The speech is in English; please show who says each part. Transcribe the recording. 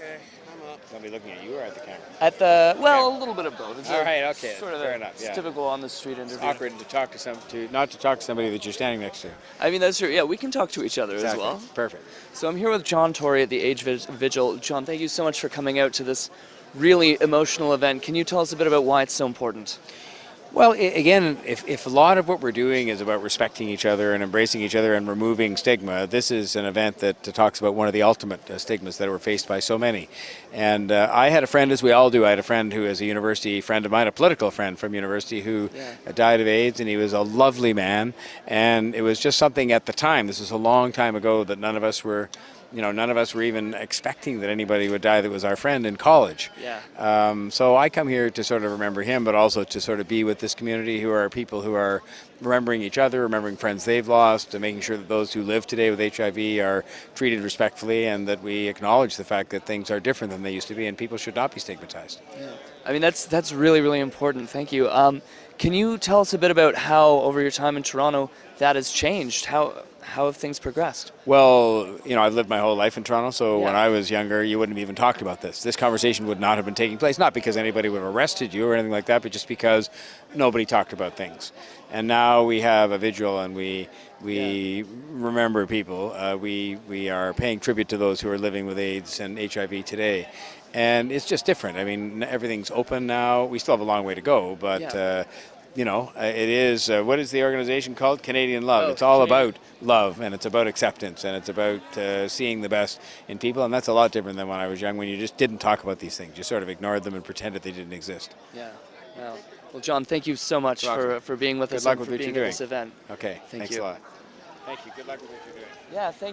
Speaker 1: Okay, I'm up.
Speaker 2: Somebody looking at you or at the camera?
Speaker 3: At the, well, a little bit of both. It's
Speaker 2: All right, okay,
Speaker 3: Sort of
Speaker 2: fair
Speaker 3: a
Speaker 2: enough. Yeah.
Speaker 3: typical on the street interview.
Speaker 2: It's awkward to talk to not to talk to somebody that you're standing next to.
Speaker 3: I mean, that's true. Yeah, we can talk to each other
Speaker 2: Exactly.
Speaker 3: as well.
Speaker 2: Perfect.
Speaker 3: So I'm here with John Tory at the Aids Vigil. John, thank you so much for coming out to this really emotional event. Can you tell us a bit about why it's so important?
Speaker 2: Well, again, if a lot of what we're doing is about respecting each other and embracing each other and removing stigma, this is an event that talks about one of the ultimate stigmas that were faced by so many. And I had a friend, as we all do, I had a friend who is a university friend of mine, a political friend from university, who died of AIDS, and he was a lovely man. And it was just something at the time, this was a long time ago, that none of us were even expecting that anybody would die that was our friend in college.
Speaker 3: Yeah.
Speaker 2: So I come here to sort of remember him, but also to sort of be with this community who are people who are remembering each other, remembering friends they've lost, and making sure that those who live today with HIV are treated respectfully, and that we acknowledge the fact that things are different than they used to be, and people should not be stigmatized.
Speaker 3: Yeah. I mean, that's really, really important. Thank you. Can you tell us a bit about how, over your time in Toronto, that has changed? How have things progressed?
Speaker 2: Well, I've lived my whole life in Toronto, so when I was younger, you wouldn't have even talked about this. This conversation would not have been taking place, not because anybody would have arrested you or anything like that, but just because nobody talked about things. And now we have a vigil, and we remember people. We are paying tribute to those who are living with AIDS and HIV today. And it's just different. I mean, everything's open now. We still have a long way to go, but it is, what is the organization called? Canadian Love. It's all about love, and it's about acceptance, and it's about seeing the best in people, and that's a lot different than when I was young, when you just didn't talk about these things. You sort of ignored them and pretended they didn't exist.
Speaker 3: Yeah. Well, John, thank you so much for being with us and for being at this event.
Speaker 2: Okay, thanks a lot. Thank you. Good luck with what you're doing.
Speaker 3: Yeah, thank you.